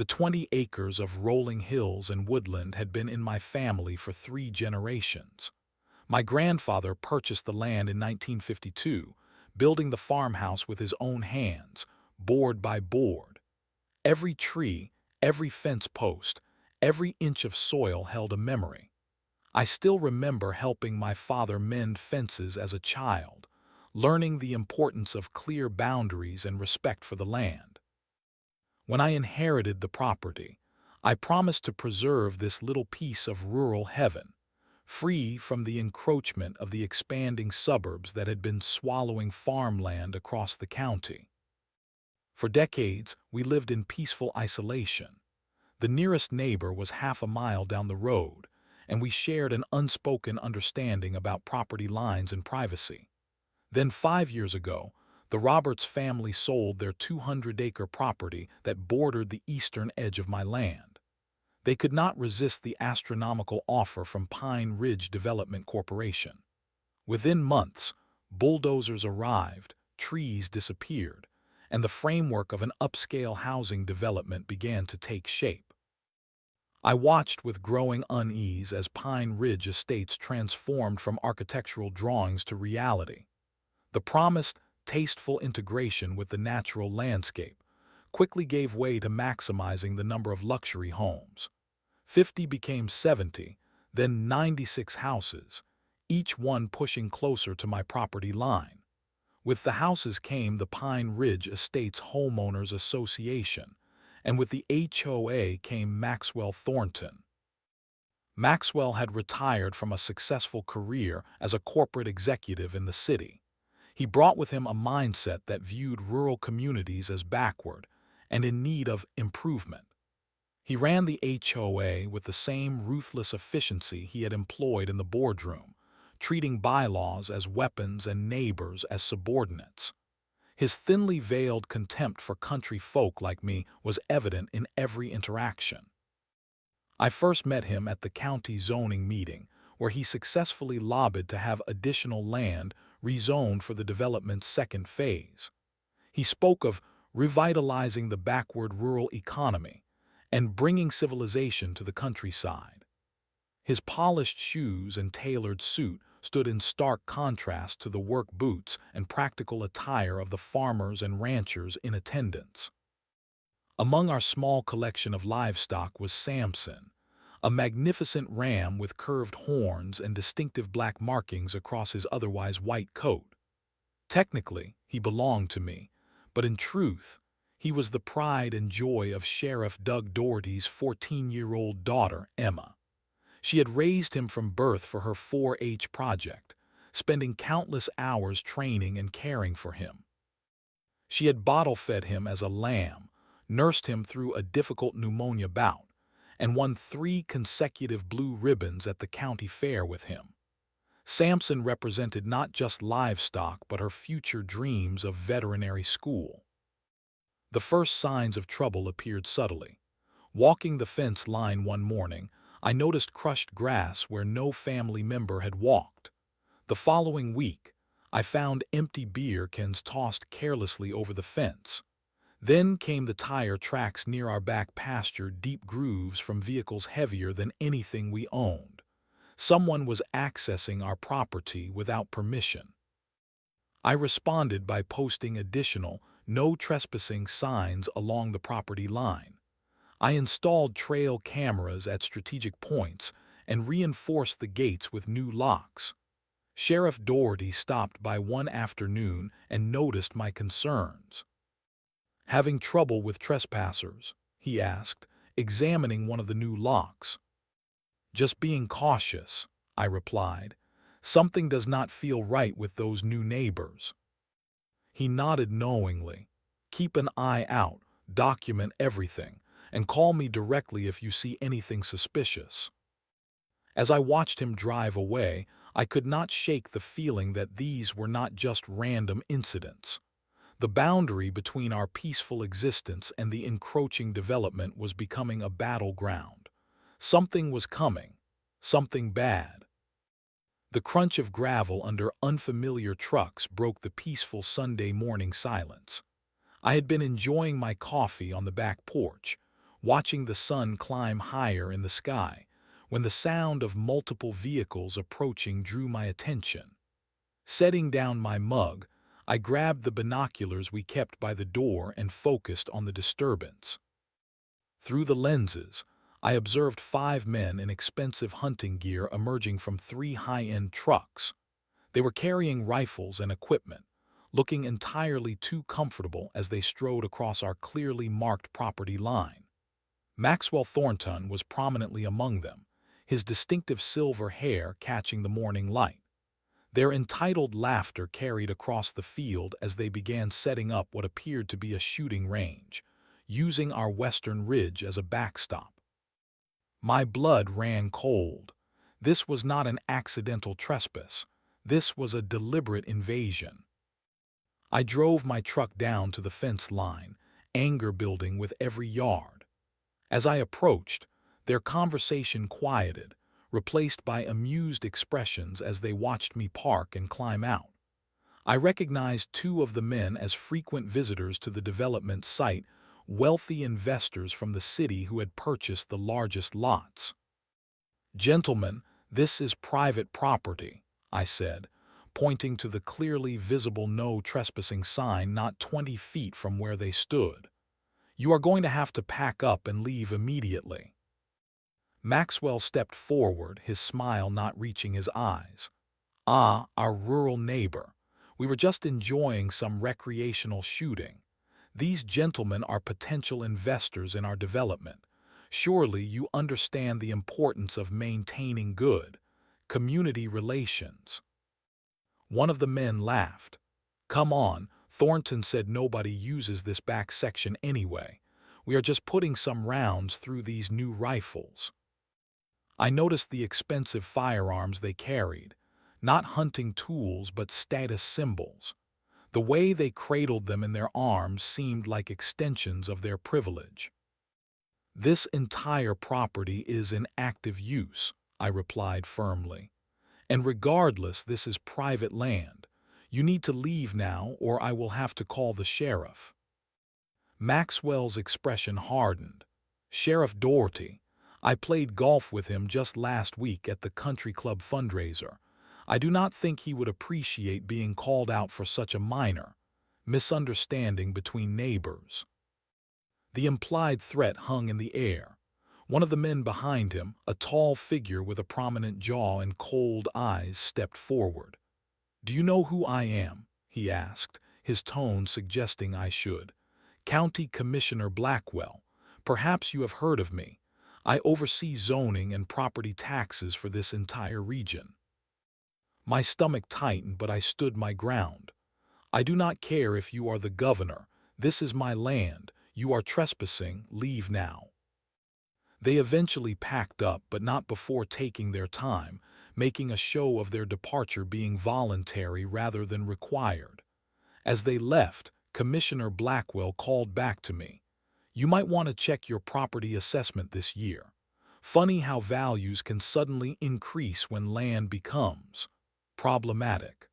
The 20 acres of rolling hills and woodland had been in my family for 3 generations. My grandfather purchased the land in 1952, building the farmhouse with his own hands, board by board. Every tree, every fence post, every inch of soil held a memory. I still remember helping my father mend fences as a child, learning the importance of clear boundaries and respect for the land. When I inherited the property, I promised to preserve this little piece of rural heaven, free from the encroachment of the expanding suburbs that had been swallowing farmland across the county. For decades, we lived in peaceful isolation. The nearest neighbor was half a mile down the road, and we shared an unspoken understanding about property lines and privacy. Then 5 years ago, the Roberts family sold their 200-acre property that bordered the eastern edge of my land. They could not resist the astronomical offer from Pine Ridge Development Corporation. Within months, bulldozers arrived, trees disappeared, and the framework of an upscale housing development began to take shape. I watched with growing unease as Pine Ridge Estates transformed from architectural drawings to reality. The promised, tasteful integration with the natural landscape quickly gave way to maximizing the number of luxury homes. 50 became 70, then 96 houses, each one pushing closer to my property line. With the houses came the Pine Ridge Estates Homeowners Association, and with the HOA came Maxwell Thornton. Maxwell had retired from a successful career as a corporate executive in the city. He brought with him a mindset that viewed rural communities as backward and in need of improvement. He ran the HOA with the same ruthless efficiency he had employed in the boardroom, treating bylaws as weapons and neighbors as subordinates. His thinly veiled contempt for country folk like me was evident in every interaction. I first met him at the county zoning meeting, where he successfully lobbied to have additional land rezoned for the development's second phase. He spoke of revitalizing the backward rural economy and bringing civilization to the countryside. His polished shoes and tailored suit stood in stark contrast to the work boots and practical attire of the farmers and ranchers in attendance. Among our small collection of livestock was Samson, a magnificent ram with curved horns and distinctive black markings across his otherwise white coat. Technically, he belonged to me, but in truth, he was the pride and joy of Sheriff Doug Doherty's 14-year-old daughter, Emma. She had raised him from birth for her 4-H project, spending countless hours training and caring for him. She had bottle-fed him as a lamb, nursed him through a difficult pneumonia bout, and won 3 consecutive blue ribbons at the county fair with him. Samson represented not just livestock but her future dreams of veterinary school. The first signs of trouble appeared subtly. Walking the fence line one morning, I noticed crushed grass where no family member had walked. The following week, I found empty beer cans tossed carelessly over the fence. Then came the tire tracks near our back pasture, deep grooves from vehicles heavier than anything we owned. Someone was accessing our property without permission. I responded by posting additional no trespassing signs along the property line. I installed trail cameras at strategic points and reinforced the gates with new locks. Sheriff Doherty stopped by one afternoon and noticed my concerns. "Having trouble with trespassers?" he asked, examining one of the new locks. "Just being cautious," I replied. "Something does not feel right with those new neighbors." He nodded knowingly. "Keep an eye out, document everything, and call me directly if you see anything suspicious." As I watched him drive away, I could not shake the feeling that these were not just random incidents. The boundary between our peaceful existence and the encroaching development was becoming a battleground. Something was coming, something bad. The crunch of gravel under unfamiliar trucks broke the peaceful Sunday morning silence. I had been enjoying my coffee on the back porch, watching the sun climb higher in the sky, when the sound of multiple vehicles approaching drew my attention. Setting down my mug, I grabbed the binoculars we kept by the door and focused on the disturbance. Through the lenses, I observed 5 men in expensive hunting gear emerging from 3 high-end trucks. They were carrying rifles and equipment, looking entirely too comfortable as they strode across our clearly marked property line. Maxwell Thornton was prominently among them, his distinctive silver hair catching the morning light. Their entitled laughter carried across the field as they began setting up what appeared to be a shooting range, using our western ridge as a backstop. My blood ran cold. This was not an accidental trespass. This was a deliberate invasion. I drove my truck down to the fence line, anger building with every yard. As I approached, their conversation quieted, replaced by amused expressions as they watched me park and climb out. I recognized 2 of the men as frequent visitors to the development site, wealthy investors from the city who had purchased the largest lots. "Gentlemen, this is private property," I said, pointing to the clearly visible no trespassing sign not 20 feet from where they stood. "You are going to have to pack up and leave immediately." Maxwell stepped forward, his smile not reaching his eyes. "Ah, our rural neighbor. We were just enjoying some recreational shooting. These gentlemen are potential investors in our development. Surely you understand the importance of maintaining good community relations." One of the men laughed. "Come on, Thornton said nobody uses this back section anyway. We are just putting some rounds through these new rifles." I noticed the expensive firearms they carried, not hunting tools but status symbols. The way they cradled them in their arms seemed like extensions of their privilege. "This entire property is in active use," I replied firmly. "And regardless, this is private land. You need to leave now or I will have to call the sheriff." Maxwell's expression hardened. "Sheriff Doherty. I played golf with him just last week at the country club fundraiser. I do not think he would appreciate being called out for such a minor misunderstanding between neighbors." The implied threat hung in the air. One of the men behind him, a tall figure with a prominent jaw and cold eyes, stepped forward. "Do you know who I am?" he asked, his tone suggesting I should. "County Commissioner Blackwell. Perhaps you have heard of me. I oversee zoning and property taxes for this entire region." My stomach tightened, but I stood my ground. "I do not care if you are the governor. This is my land. You are trespassing. Leave now." They eventually packed up, but not before taking their time, making a show of their departure being voluntary rather than required. As they left, Commissioner Blackwell called back to me. "You might want to check your property assessment this year. Funny how values can suddenly increase when land becomes problematic."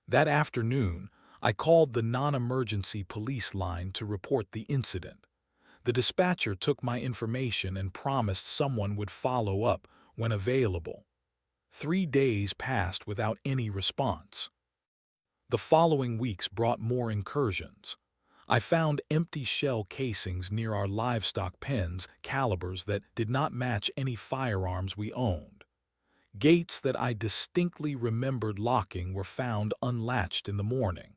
That afternoon, I called the non-emergency police line to report the incident. The dispatcher took my information and promised someone would follow up when available. 3 days passed without any response. The following weeks brought more incursions. I found empty shell casings near our livestock pens, calibers that did not match any firearms we owned. Gates that I distinctly remembered locking were found unlatched in the morning.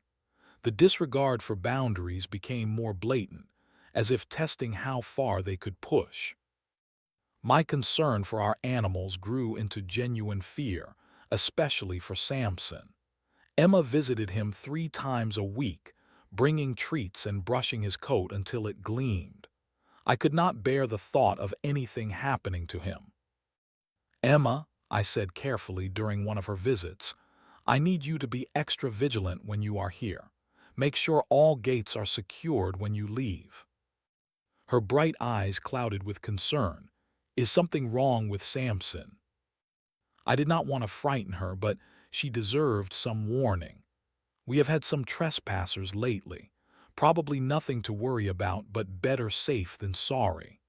The disregard for boundaries became more blatant, as if testing how far they could push. My concern for our animals grew into genuine fear, especially for Samson. Emma visited him 3 times a week, bringing treats and brushing his coat until it gleamed. I could not bear the thought of anything happening to him. "Emma," I said carefully during one of her visits, "I need you to be extra vigilant when you are here. Make sure all gates are secured when you leave." Her bright eyes clouded with concern. "Is something wrong with Samson?" I did not want to frighten her, but she deserved some warning. "We have had some trespassers lately. Probably nothing to worry about, but better safe than sorry."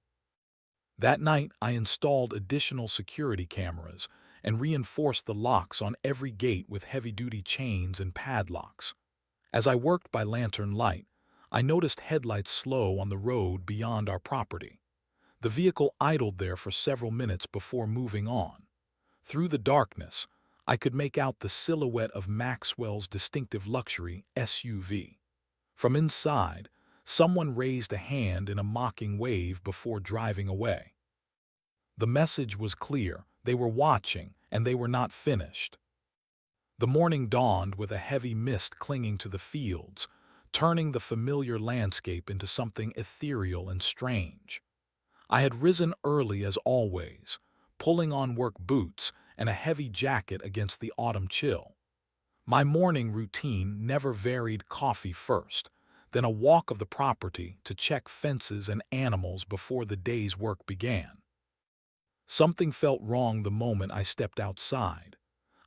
That night, I installed additional security cameras and reinforced the locks on every gate with heavy-duty chains and padlocks. As I worked by lantern light, I noticed headlights slow on the road beyond our property. The vehicle idled there for several minutes before moving on. Through the darkness, I could make out the silhouette of Maxwell's distinctive luxury SUV. From inside, someone raised a hand in a mocking wave before driving away. The message was clear: they were watching, and they were not finished. The morning dawned with a heavy mist clinging to the fields, turning the familiar landscape into something ethereal and strange. I had risen early as always, pulling on work boots and a heavy jacket against the autumn chill. My morning routine never varied: coffee first, then a walk of the property to check fences and animals before the day's work began. Something felt wrong the moment I stepped outside.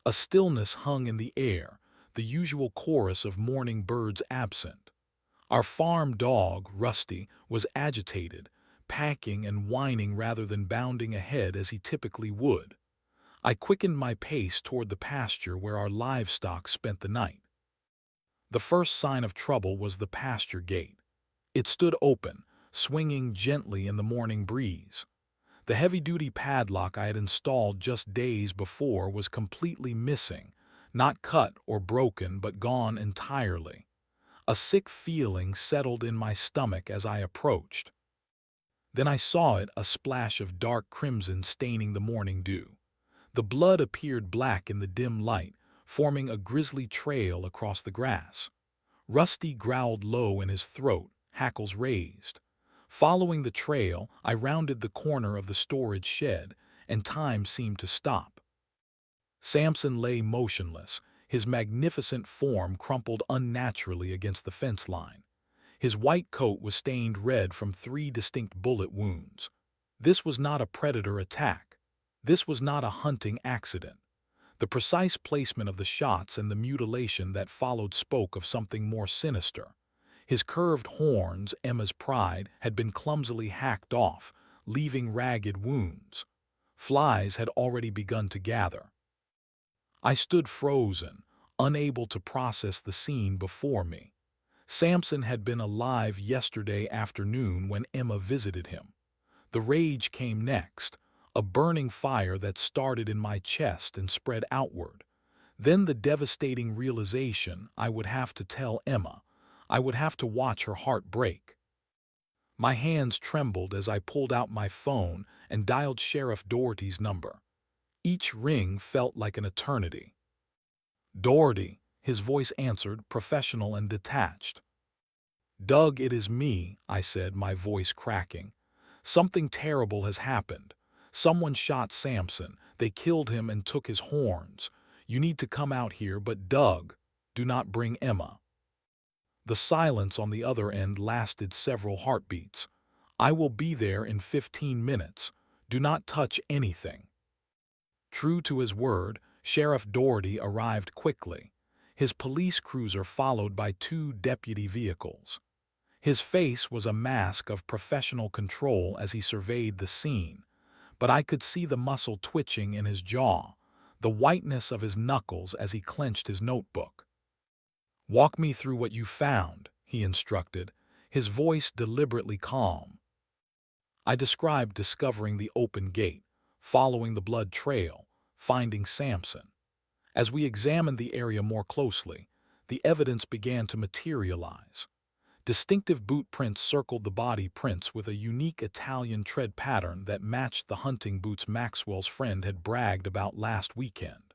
A stillness hung in the air, the usual chorus of morning birds absent. Our farm dog, Rusty, was agitated, packing and whining rather than bounding ahead as he typically would. I quickened my pace toward the pasture where our livestock spent the night. The first sign of trouble was the pasture gate. It stood open, swinging gently in the morning breeze. The heavy-duty padlock I had installed just days before was completely missing, not cut or broken but gone entirely. A sick feeling settled in my stomach as I approached. Then I saw it, a splash of dark crimson staining the morning dew. The blood appeared black in the dim light, forming a grisly trail across the grass. Rusty growled low in his throat, hackles raised. Following the trail, I rounded the corner of the storage shed, and time seemed to stop. Samson lay motionless, his magnificent form crumpled unnaturally against the fence line. His white coat was stained red from 3 distinct bullet wounds. This was not a predator attack. This was not a hunting accident. The precise placement of the shots and the mutilation that followed spoke of something more sinister. His curved horns, Emma's pride, had been clumsily hacked off, leaving ragged wounds. Flies had already begun to gather. I stood frozen, unable to process the scene before me. Samson had been alive yesterday afternoon when Emma visited him. The rage came next, a burning fire that started in my chest and spread outward. Then the devastating realization: I would have to tell Emma. I would have to watch her heart break. My hands trembled as I pulled out my phone and dialed Sheriff Doherty's number. Each ring felt like an eternity. "Doherty," his voice answered, professional and detached. "Doug, it is me," I said, my voice cracking. "Something terrible has happened. Someone shot Samson. They killed him and took his horns. You need to come out here, but Doug, do not bring Emma." The silence on the other end lasted several heartbeats. "I will be there in 15 minutes. Do not touch anything." True to his word, Sheriff Doherty arrived quickly, his police cruiser followed by 2 deputy vehicles. His face was a mask of professional control as he surveyed the scene, but I could see the muscle twitching in his jaw, the whiteness of his knuckles as he clenched his notebook. "Walk me through what you found," he instructed, his voice deliberately calm. I described discovering the open gate, following the blood trail, finding Samson. As we examined the area more closely, the evidence began to materialize. Distinctive boot prints circled the body, prints with a unique Italian tread pattern that matched the hunting boots Maxwell's friend had bragged about last weekend.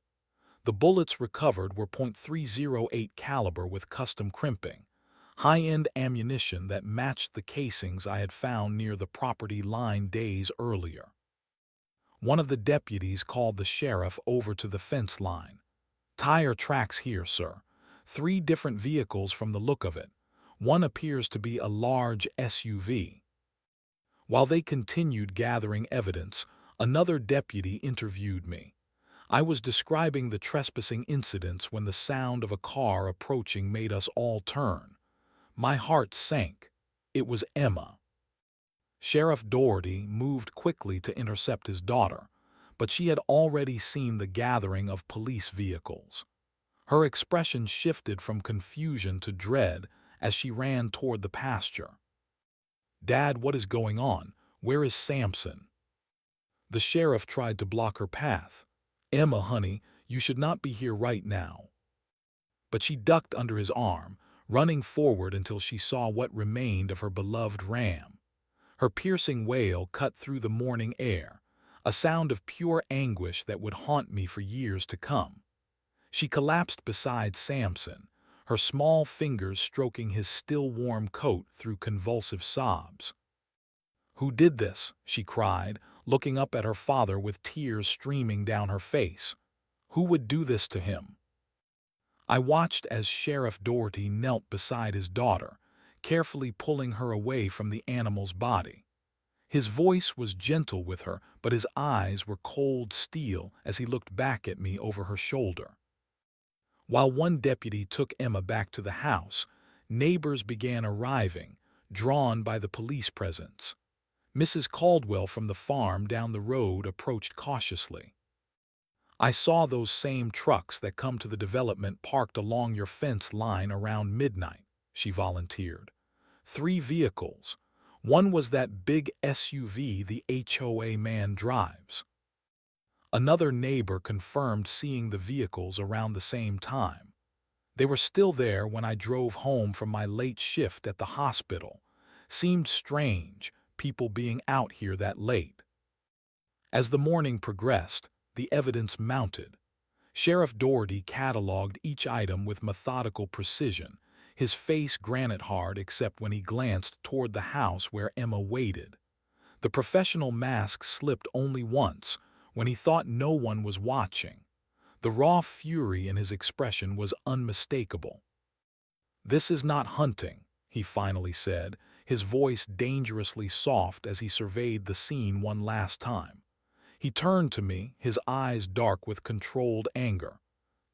The bullets recovered were .308 caliber with custom crimping, high-end ammunition that matched the casings I had found near the property line days earlier. One of the deputies called the sheriff over to the fence line. "Tire tracks here, sir. 3 different vehicles from the look of it. One appears to be a large SUV." While they continued gathering evidence, another deputy interviewed me. I was describing the trespassing incidents when the sound of a car approaching made us all turn. My heart sank. It was Emma. Sheriff Doherty moved quickly to intercept his daughter, but she had already seen the gathering of police vehicles. Her expression shifted from confusion to dread as she ran toward the pasture. "Dad, what is going on? Where is Samson?" The sheriff tried to block her path. "Emma, honey, you should not be here right now." But she ducked under his arm, running forward until she saw what remained of her beloved ram. Her piercing wail cut through the morning air, a sound of pure anguish that would haunt me for years to come. She collapsed beside Samson, her small fingers stroking his still warm coat through convulsive sobs. "Who did this?" she cried, looking up at her father with tears streaming down her face. "Who would do this to him?" I watched as Sheriff Doherty knelt beside his daughter, carefully pulling her away from the animal's body. His voice was gentle with her, but his eyes were cold steel as he looked back at me over her shoulder. While one deputy took Emma back to the house, neighbors began arriving, drawn by the police presence. Mrs. Caldwell from the farm down the road approached cautiously. "I saw those same trucks that come to the development parked along your fence line around midnight," she volunteered. "3 vehicles. One was that big SUV the HOA man drives." Another neighbor confirmed seeing the vehicles around the same time. "They were still there when I drove home from my late shift at the hospital. Seemed strange, people being out here that late." As the morning progressed, the evidence mounted. Sheriff Doherty cataloged each item with methodical precision, his face granite-hard except when he glanced toward the house where Emma waited. The professional mask slipped only once, when he thought no one was watching. The raw fury in his expression was unmistakable. "This is not hunting," he finally said, his voice dangerously soft as he surveyed the scene one last time. He turned to me, his eyes dark with controlled anger.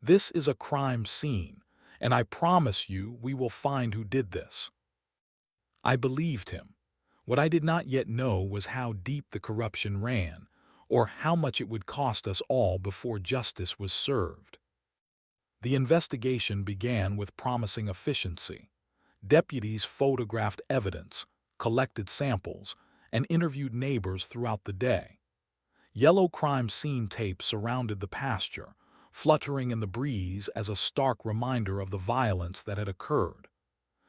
"This is a crime scene, and I promise you we will find who did this." I believed him. What I did not yet know was how deep the corruption ran, or how much it would cost us all before justice was served. The investigation began with promising efficiency. Deputies photographed evidence, collected samples, and interviewed neighbors throughout the day. Yellow crime scene tape surrounded the pasture, fluttering in the breeze as a stark reminder of the violence that had occurred.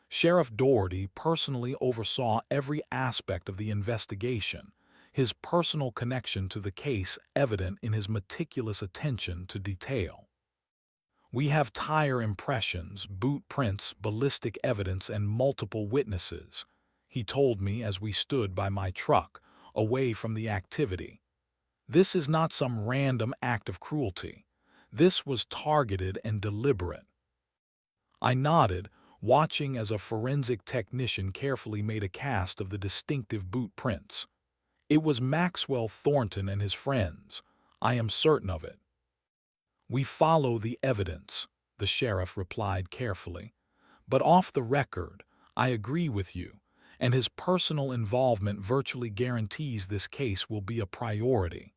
Sheriff Doherty personally oversaw every aspect of the investigation, his personal connection to the case evident in his meticulous attention to detail. "We have tire impressions, boot prints, ballistic evidence, and multiple witnesses," he told me as we stood by my truck, away from the activity. "This is not some random act of cruelty. This was targeted and deliberate." I nodded, watching as a forensic technician carefully made a cast of the distinctive boot prints. "It was Maxwell Thornton and his friends. I am certain of it." "We follow the evidence," the sheriff replied carefully. "But off the record, I agree with you, and his personal involvement virtually guarantees this case will be a priority."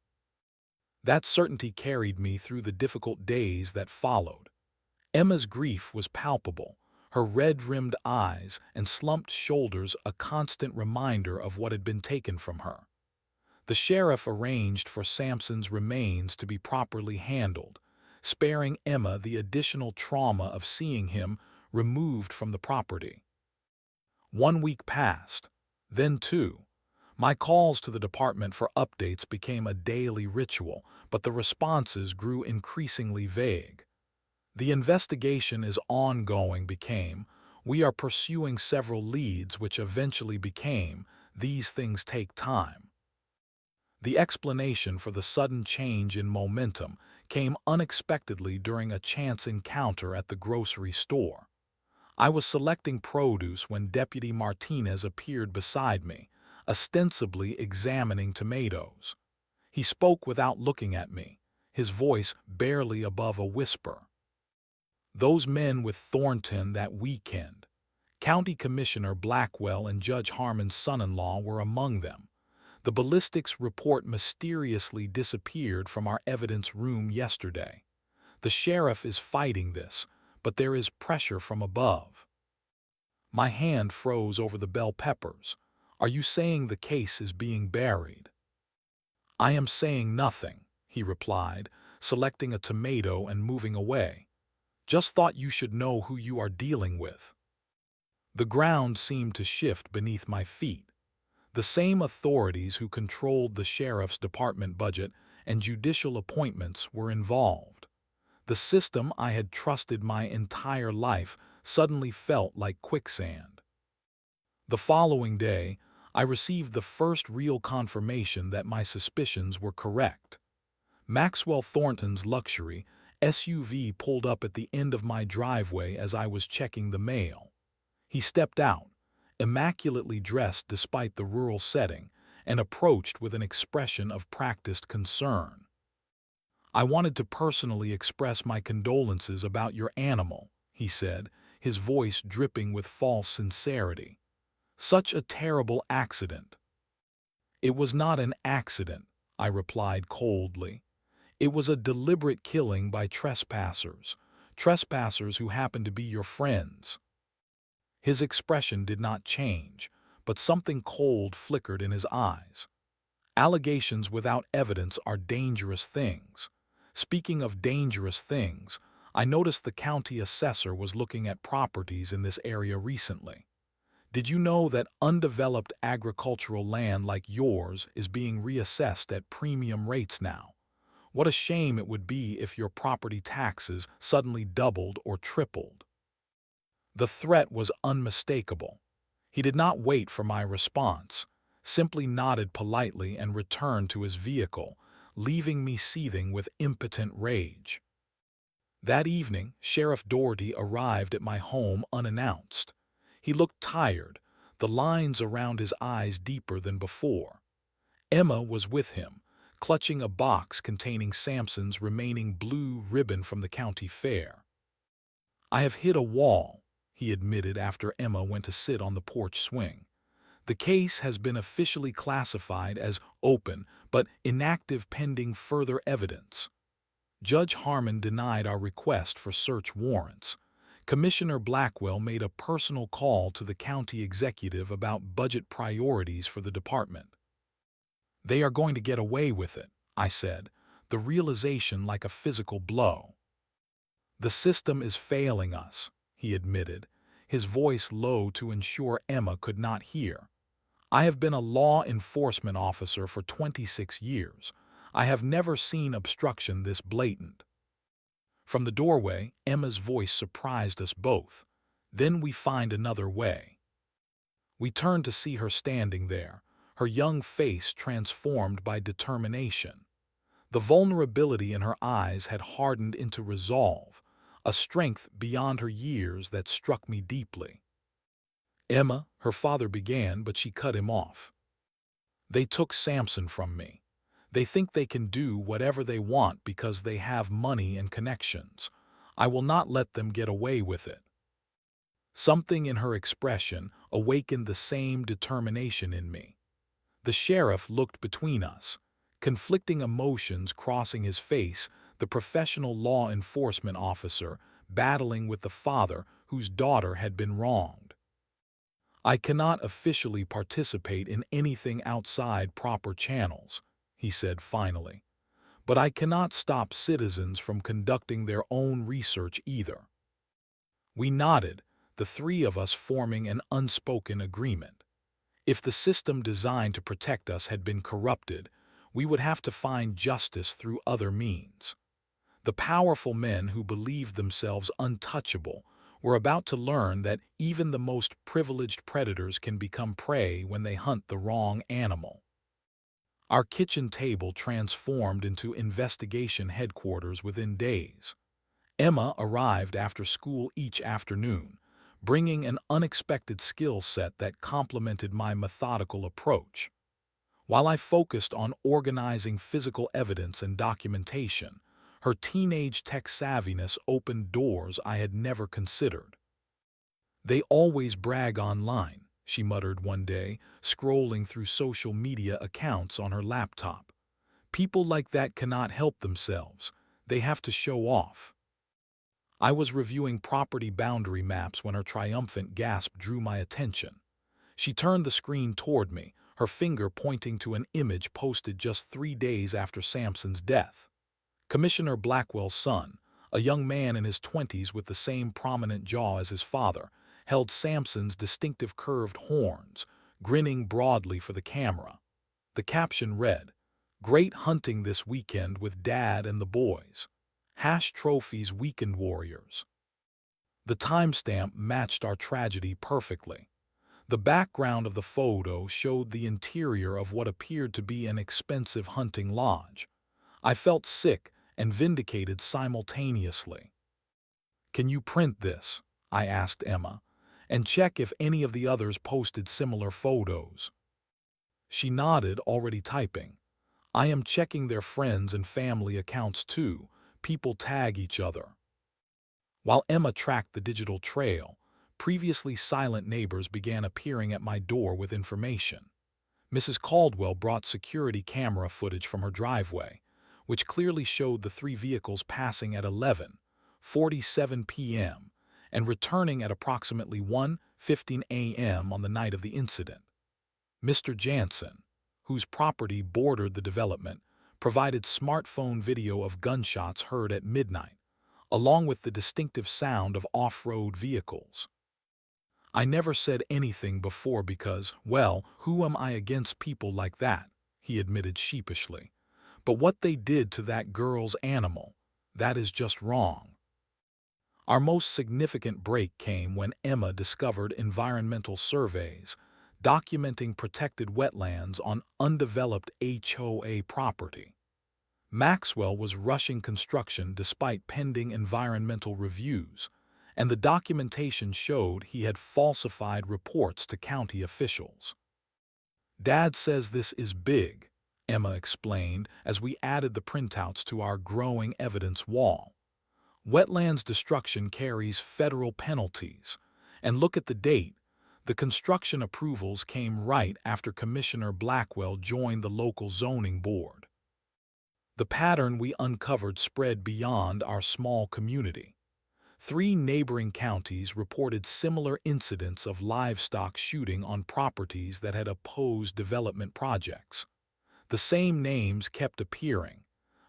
That certainty carried me through the difficult days that followed. Emma's grief was palpable, her red-rimmed eyes and slumped shoulders a constant reminder of what had been taken from her. The sheriff arranged for Samson's remains to be properly handled, sparing Emma the additional trauma of seeing him removed from the property. 1 week passed, then 2. My calls to the department for updates became a daily ritual, but the responses grew increasingly vague. "The investigation is ongoing" became, "We are pursuing several leads," which eventually became, "These things take time." The explanation for the sudden change in momentum came unexpectedly during a chance encounter at the grocery store. I was selecting produce when Deputy Martinez appeared beside me, ostensibly examining tomatoes. He spoke without looking at me, his voice barely above a whisper. "Those men with Thornton that weekend. County Commissioner Blackwell and Judge Harmon's son-in-law were among them. The ballistics report mysteriously disappeared from our evidence room yesterday. The sheriff is fighting this, but there is pressure from above. My hand froze over the bell peppers. Are you saying the case is being buried? I am saying nothing, he replied, selecting a tomato and moving away. Just thought you should know who you are dealing with. The ground seemed to shift beneath my feet. The same authorities who controlled the sheriff's department budget and judicial appointments were involved. The system I had trusted my entire life suddenly felt like quicksand. The following day, I received the first real confirmation that my suspicions were correct. Maxwell Thornton's luxury SUV pulled up at the end of my driveway as I was checking the mail. He stepped out, immaculately dressed despite the rural setting, and approached with an expression of practiced concern. I wanted to personally express my condolences about your animal, he said, his voice dripping with false sincerity. Such a terrible accident. It was not an accident, I replied coldly. It was a deliberate killing by trespassers who happened to be your friends. His expression did not change, but something cold flickered in his eyes. Allegations without evidence are dangerous things. Speaking of dangerous things, I noticed the county assessor was looking at properties in this area recently. Did you know that undeveloped agricultural land like yours is being reassessed at premium rates now? What a shame it would be if your property taxes suddenly doubled or tripled. The threat was unmistakable. He did not wait for my response, simply nodded politely and returned to his vehicle, leaving me seething with impotent rage. That evening, Sheriff Doherty arrived at my home unannounced. He looked tired, the lines around his eyes deeper than before. Emma was with him, clutching a box containing Sampson's remaining blue ribbon from the county fair. I have hit a wall, he admitted after Emma went to sit on the porch swing. The case has been officially classified as open, but inactive pending further evidence. Judge Harmon denied our request for search warrants. Commissioner Blackwell made a personal call to the county executive about budget priorities for the department. They are going to get away with it, I said, the realization like a physical blow. The system is failing us, he admitted, his voice low to ensure Emma could not hear. I have been a law enforcement officer for 26 years. I have never seen obstruction this blatant. From the doorway, Emma's voice surprised us both. Then we find another way. We turned to see her standing there, her young face transformed by determination. The vulnerability in her eyes had hardened into resolve, a strength beyond her years that struck me deeply. Emma, her father began, but she cut him off. They took Sampson from me. They think they can do whatever they want because they have money and connections. I will not let them get away with it. Something in her expression awakened the same determination in me. The sheriff looked between us, conflicting emotions crossing his face, the professional law enforcement officer battling with the father whose daughter had been wronged. I cannot officially participate in anything outside proper channels, he said finally, but I cannot stop citizens from conducting their own research either. We nodded, the three of us forming an unspoken agreement. If the system designed to protect us had been corrupted, we would have to find justice through other means. The powerful men who believed themselves untouchable were about to learn that even the most privileged predators can become prey when they hunt the wrong animal. Our kitchen table transformed into investigation headquarters within days. Emma arrived after school each afternoon, bringing an unexpected skill set that complemented my methodical approach. While I focused on organizing physical evidence and documentation, her teenage tech savviness opened doors I had never considered. They always brag online, she muttered one day, scrolling through social media accounts on her laptop. People like that cannot help themselves. They have to show off. I was reviewing property boundary maps when her triumphant gasp drew my attention. She turned the screen toward me, her finger pointing to an image posted just 3 days after Sampson's death. Commissioner Blackwell's son, a young man in his 20s with the same prominent jaw as his father, held Sampson's distinctive curved horns, grinning broadly for the camera. The caption read, "Great hunting this weekend with Dad and the boys. Hash trophies weekend warriors." The timestamp matched our tragedy perfectly. The background of the photo showed the interior of what appeared to be an expensive hunting lodge. I felt sick and vindicated simultaneously. "Can you print this?" I asked Emma, "and check if any of the others posted similar photos?" She nodded, already typing. "I am checking their friends and family accounts too. People tag each other." While Emma tracked the digital trail, previously silent neighbors began appearing at my door with information. Mrs. Caldwell brought security camera footage from her driveway, which clearly showed the three vehicles passing at 11:47 p.m. and returning at approximately 1:15 a.m. on the night of the incident. Mr. Jansen, whose property bordered the development, provided smartphone video of gunshots heard at midnight, along with the distinctive sound of off-road vehicles. "I never said anything before because, well, who am I against people like that?" he admitted sheepishly. "But what they did to that girl's animal, that is just wrong." Our most significant break came when Emma discovered environmental surveys documenting protected wetlands on undeveloped HOA property. Maxwell was rushing construction despite pending environmental reviews, and the documentation showed he had falsified reports to county officials. "Dad says this is big," Emma explained as we added the printouts to our growing evidence wall. "Wetlands destruction carries federal penalties. And look at the date. The construction approvals came right after Commissioner Blackwell joined the local zoning board." The pattern we uncovered spread beyond our small community. 3 neighboring counties reported similar incidents of livestock shooting on properties that had opposed development projects. The same names kept appearing: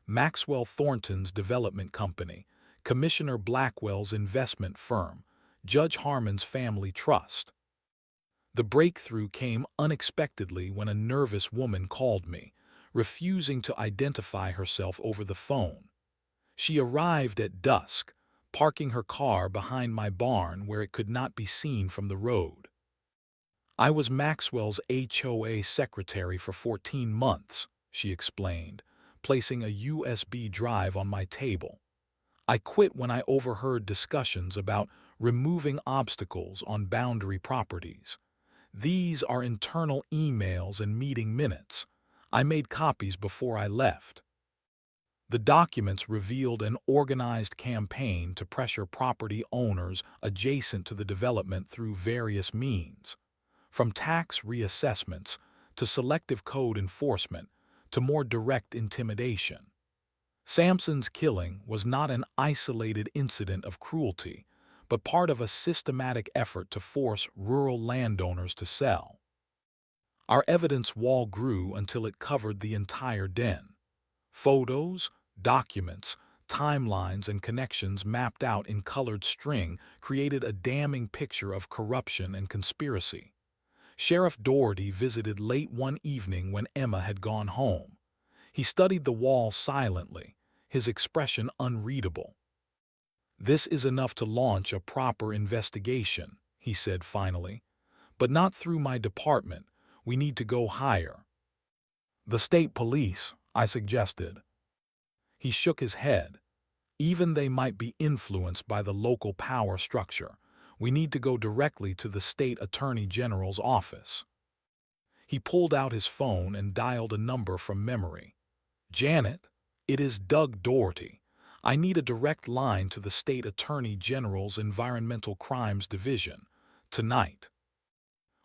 Maxwell Thornton's development company, Commissioner Blackwell's investment firm, Judge Harmon's family trust. The breakthrough came unexpectedly when a nervous woman called me, refusing to identify herself over the phone. She arrived at dusk, parking her car behind my barn where it could not be seen from the road. "I was Maxwell's HOA secretary for 14 months, she explained, placing a USB drive on my table. "I quit when I overheard discussions about removing obstacles on boundary properties. These are internal emails and meeting minutes. I made copies before I left." The documents revealed an organized campaign to pressure property owners adjacent to the development through various means, from tax reassessments to selective code enforcement to more direct intimidation. Sampson's killing was not an isolated incident of cruelty, but part of a systematic effort to force rural landowners to sell. Our evidence wall grew until it covered the entire den. Photos, documents, timelines, and connections mapped out in colored string created a damning picture of corruption and conspiracy. Sheriff Doherty visited late one evening when Emma had gone home. He studied the wall silently, his expression unreadable. "This is enough to launch a proper investigation," he said finally. "But not through my department. We need to go higher." "The state police," I suggested. He shook his head. "Even they might be influenced by the local power structure. We need to go directly to the state attorney general's office." He pulled out his phone and dialed a number from memory. "Janet, it is Doug Doherty. I need a direct line to the state attorney general's environmental crimes division. Tonight.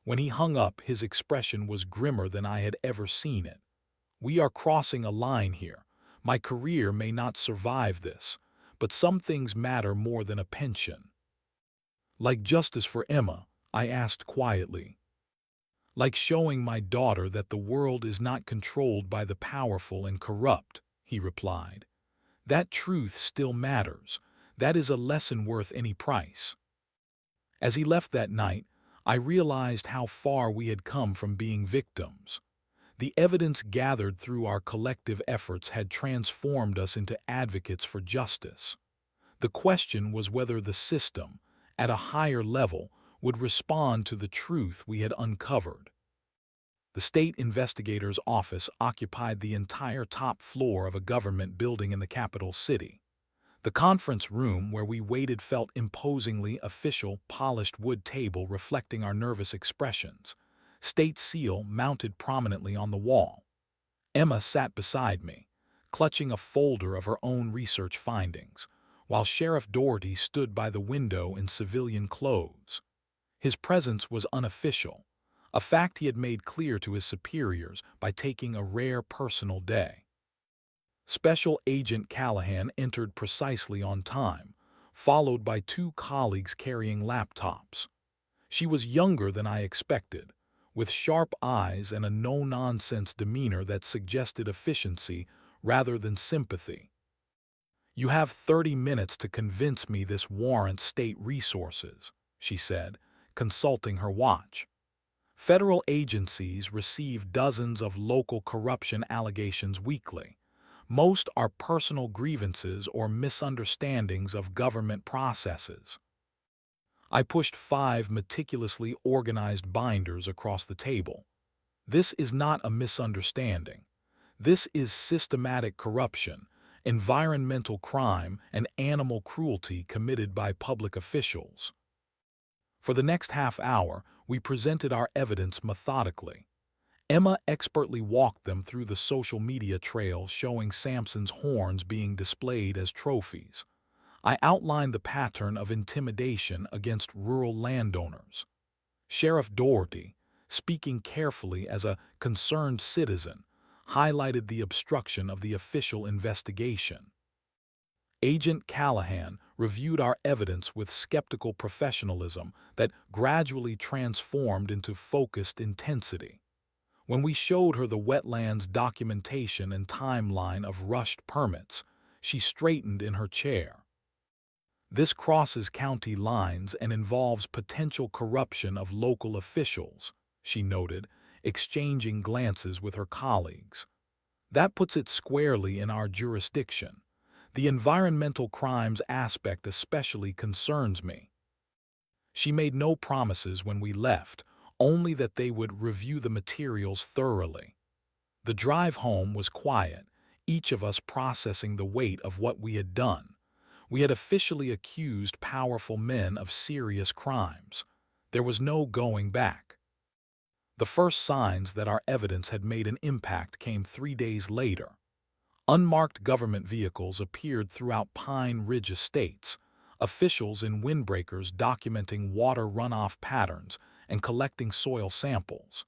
When he hung up, his expression was grimmer than I had ever seen it. We are crossing a line here. My career may not survive this, but some things matter more than a pension. Like justice for Emma, I asked quietly. Like showing my daughter that the world is not controlled by the powerful and corrupt, he replied. That truth still matters. That is a lesson worth any price. As he left that night, I realized how far we had come from being victims. The evidence gathered through our collective efforts had transformed us into advocates for justice. The question was whether the system, at a higher level, would respond to the truth we had uncovered. The state investigator's office occupied the entire top floor of a government building in the capital city. The conference room where we waited felt imposingly official, polished wood table reflecting our nervous expressions, state seal mounted prominently on the wall. Emma sat beside me, clutching a folder of her own research findings, while Sheriff Doherty stood by the window in civilian clothes. His presence was unofficial, a fact he had made clear to his superiors by taking a rare personal day. Special Agent Callahan entered precisely on time, followed by two colleagues carrying laptops. She was younger than I expected, with sharp eyes and a no-nonsense demeanor that suggested efficiency rather than sympathy. "You have 30 minutes to convince me this warrants state resources," she said, consulting her watch. Federal agencies receive dozens of local corruption allegations weekly. Most are personal grievances or misunderstandings of government processes. I pushed 5 meticulously organized binders across the table. This is not a misunderstanding. This is systematic corruption, environmental crime, and animal cruelty committed by public officials. For the next half hour, we presented our evidence methodically. Emma expertly walked them through the social media trail showing Samson's horns being displayed as trophies. I outlined the pattern of intimidation against rural landowners. Sheriff Doherty, speaking carefully as a concerned citizen, highlighted the obstruction of the official investigation. Agent Callahan reviewed our evidence with skeptical professionalism that gradually transformed into focused intensity. When we showed her the wetlands documentation and timeline of rushed permits, she straightened in her chair. "This crosses county lines and involves potential corruption of local officials," she noted, exchanging glances with her colleagues. "That puts it squarely in our jurisdiction. The environmental crimes aspect especially concerns me." She made no promises when we left, only that they would review the materials thoroughly. The drive home was quiet, each of us processing the weight of what we had done. We had officially accused powerful men of serious crimes. There was no going back. The first signs that our evidence had made an impact came 3 days later. Unmarked government vehicles appeared throughout Pine Ridge estates, officials in windbreakers documenting water runoff patterns and collecting soil samples.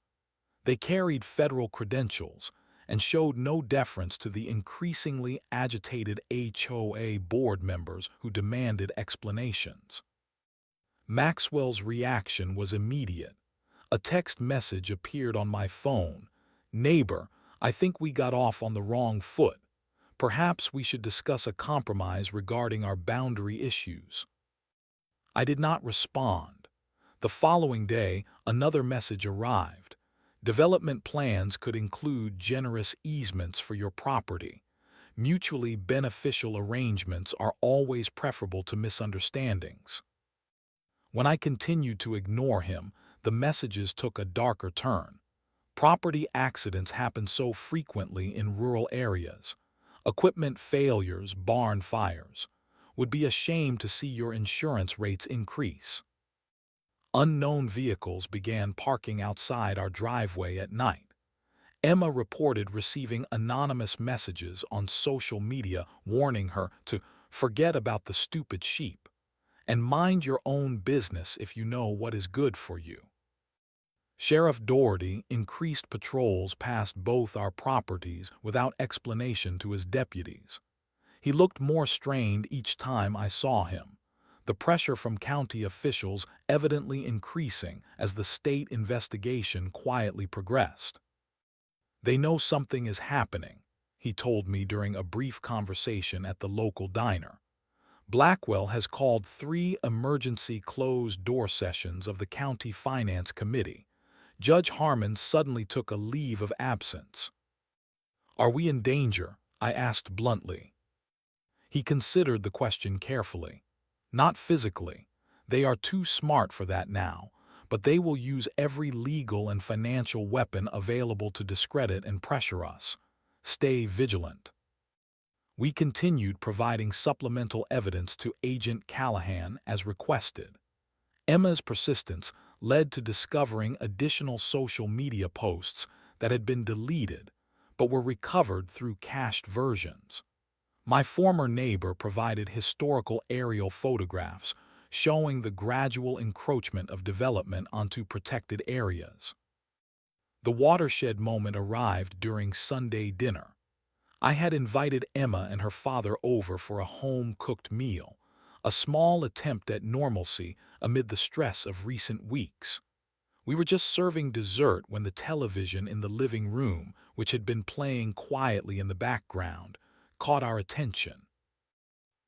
They carried federal credentials and showed no deference to the increasingly agitated HOA board members who demanded explanations. Maxwell's reaction was immediate. A text message appeared on my phone. "Neighbor, I think we got off on the wrong foot. Perhaps we should discuss a compromise regarding our boundary issues." I did not respond. The following day, another message arrived. "Development plans could include generous easements for your property. Mutually beneficial arrangements are always preferable to misunderstandings." When I continued to ignore him, the messages took a darker turn. "Property accidents happen so frequently in rural areas. Equipment failures, barn fires. Would be a shame to see your insurance rates increase." Unknown vehicles began parking outside our driveway at night. Emma reported receiving anonymous messages on social media warning her to forget about the stupid sheep. and mind your own business if you know what is good for you. Sheriff Doherty increased patrols past both our properties without explanation to his deputies. He looked more strained each time I saw him, the pressure from county officials evidently increasing as the state investigation quietly progressed. "They know something is happening," he told me during a brief conversation at the local diner. "Blackwell has called 3 emergency closed-door sessions of the County Finance Committee. Judge Harmon suddenly took a leave of absence." "Are we in danger?" I asked bluntly. He considered the question carefully. "Not physically. They are too smart for that now, but they will use every legal and financial weapon available to discredit and pressure us. Stay vigilant." We continued providing supplemental evidence to Agent Callahan as requested. Emma's persistence led to discovering additional social media posts that had been deleted but were recovered through cached versions. My former neighbor provided historical aerial photographs showing the gradual encroachment of development onto protected areas. The watershed moment arrived during Sunday dinner. I had invited Emma and her father over for a home-cooked meal, a small attempt at normalcy amid the stress of recent weeks. We were just serving dessert when the television in the living room, which had been playing quietly in the background, caught our attention.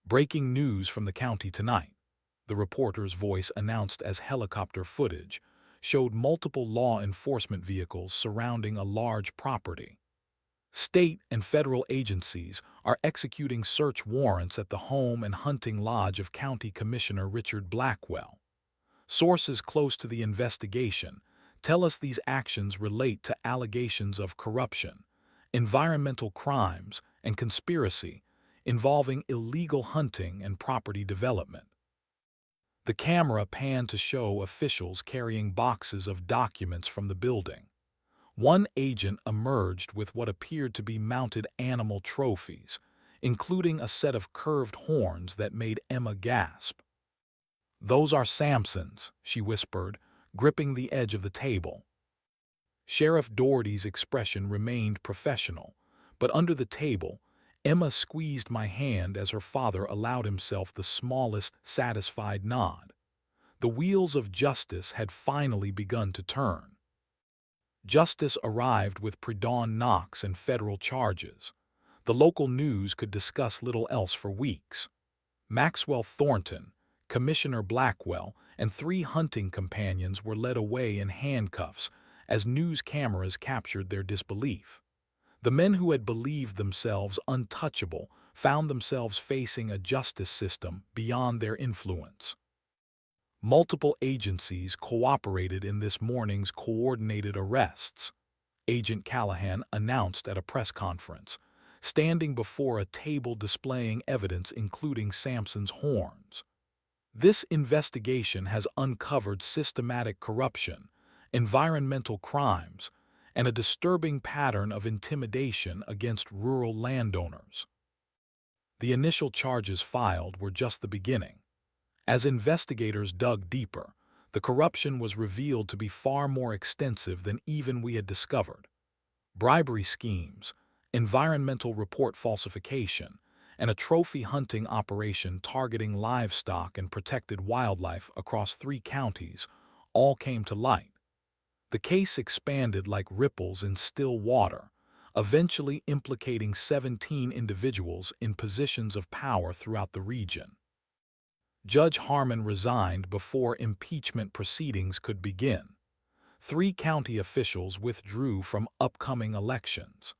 "Breaking news from the county tonight," the reporter's voice announced as helicopter footage showed multiple law enforcement vehicles surrounding a large property. State and federal agencies are executing search warrants at the home and hunting lodge of County Commissioner Richard Blackwell. Sources close to the investigation tell us these actions relate to allegations of corruption, environmental crimes, and conspiracy involving illegal hunting and property development. The camera panned to show officials carrying boxes of documents from the building. One agent emerged with what appeared to be mounted animal trophies, including a set of curved horns that made Emma gasp. "Those are Samson's," she whispered, gripping the edge of the table. Sheriff Doherty's expression remained professional, but under the table, Emma squeezed my hand as her father allowed himself the smallest satisfied nod. The wheels of justice had finally begun to turn. Justice arrived with pre-dawn knocks and federal charges. The local news could discuss little else for weeks. Maxwell Thornton, Commissioner Blackwell, and 3 hunting companions were led away in handcuffs as news cameras captured their disbelief. The men who had believed themselves untouchable found themselves facing a justice system beyond their influence. Multiple agencies cooperated in this morning's coordinated arrests, Agent Callahan announced at a press conference, standing before a table displaying evidence including Samson's horns. "This investigation has uncovered systematic corruption, environmental crimes, and a disturbing pattern of intimidation against rural landowners." The initial charges filed were just the beginning. As investigators dug deeper, the corruption was revealed to be far more extensive than even we had discovered. Bribery schemes, environmental report falsification, and a trophy hunting operation targeting livestock and protected wildlife across 3 counties all came to light. The case expanded like ripples in still water, eventually implicating 17 individuals in positions of power throughout the region. Judge Harmon resigned before impeachment proceedings could begin. 3 county officials withdrew from upcoming elections.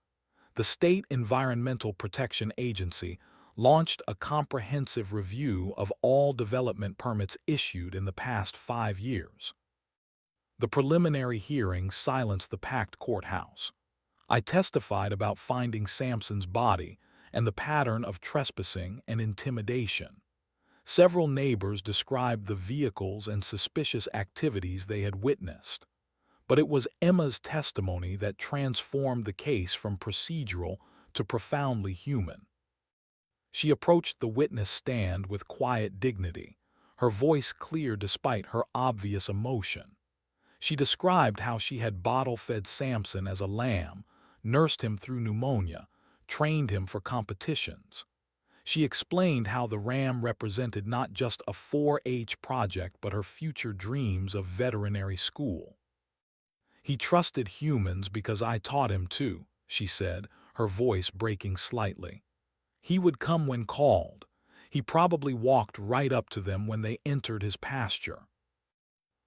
The State Environmental Protection Agency launched a comprehensive review of all development permits issued in the past 5 years. The preliminary hearing silenced the packed courthouse. I testified about finding Samson's body and the pattern of trespassing and intimidation. Several neighbors described the vehicles and suspicious activities they had witnessed. But it was Emma's testimony that transformed the case from procedural to profoundly human. She approached the witness stand with quiet dignity, her voice clear despite her obvious emotion. She described how she had bottle-fed Samson as a lamb, nursed him through pneumonia, trained him for competitions. She explained how the ram represented not just a 4-H project but her future dreams of veterinary school. "He trusted humans because I taught him to," she said, her voice breaking slightly. "He would come when called. He probably walked right up to them when they entered his pasture."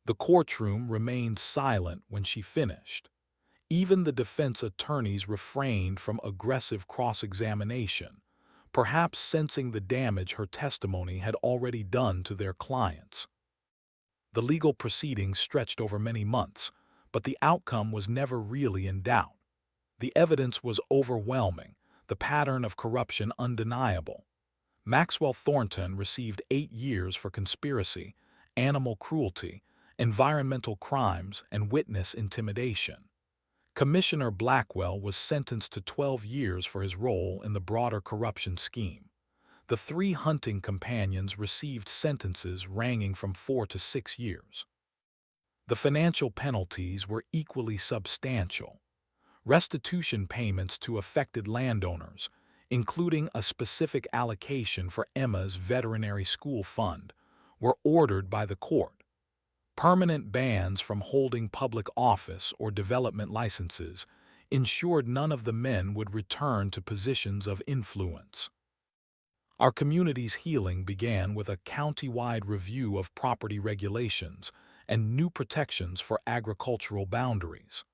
The courtroom remained silent when she finished. Even the defense attorneys refrained from aggressive cross-examination, perhaps sensing the damage her testimony had already done to their clients. The legal proceedings stretched over many months, but the outcome was never really in doubt. The evidence was overwhelming, the pattern of corruption undeniable. Maxwell Thornton received 8 years for conspiracy, animal cruelty, environmental crimes, and witness intimidation. Commissioner Blackwell was sentenced to 12 years for his role in the broader corruption scheme. The 3 hunting companions received sentences ranging from 4 to 6 years. The financial penalties were equally substantial. Restitution payments to affected landowners, including a specific allocation for Emma's veterinary school fund, were ordered by the court. Permanent bans from holding public office or development licenses ensured none of the men would return to positions of influence. Our community's healing began with a county-wide review of property regulations and new protections for agricultural boundaries.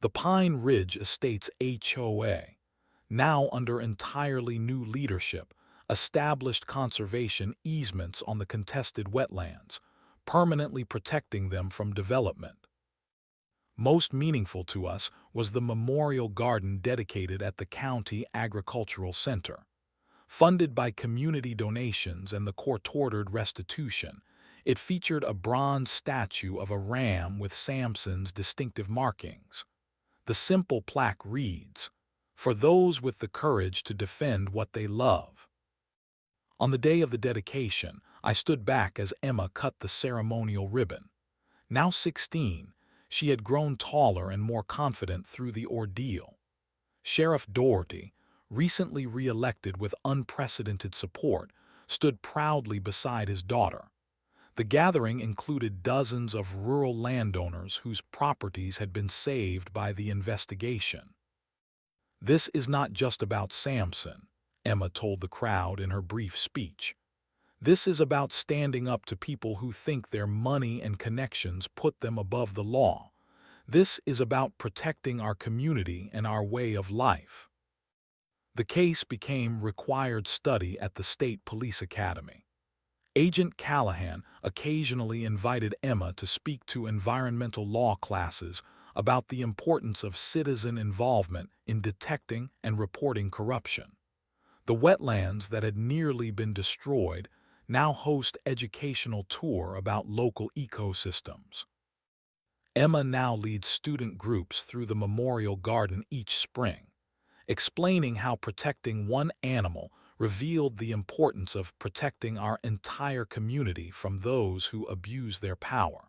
The Pine Ridge Estates HOA, now under entirely new leadership, established conservation easements on the contested wetlands, permanently protecting them from development. Most meaningful to us was the memorial garden dedicated at the County Agricultural Center. Funded by community donations and the court-ordered restitution, it featured a bronze statue of a ram with Samson's distinctive markings. The simple plaque reads, "For those with the courage to defend what they love." On the day of the dedication, I stood back as Emma cut the ceremonial ribbon. Now 16, she had grown taller and more confident through the ordeal. Sheriff Doherty, recently re-elected with unprecedented support, stood proudly beside his daughter. The gathering included dozens of rural landowners whose properties had been saved by the investigation. "This is not just about Samson," Emma told the crowd in her brief speech. "This is about standing up to people who think their money and connections put them above the law. This is about protecting our community and our way of life." The case became required study at the State Police Academy. Agent Callahan occasionally invited Emma to speak to environmental law classes about the importance of citizen involvement in detecting and reporting corruption. The wetlands that had nearly been destroyed now host educational tour about local ecosystems. Emma now leads student groups through the memorial garden each spring, explaining how protecting one animal revealed the importance of protecting our entire community from those who abuse their power.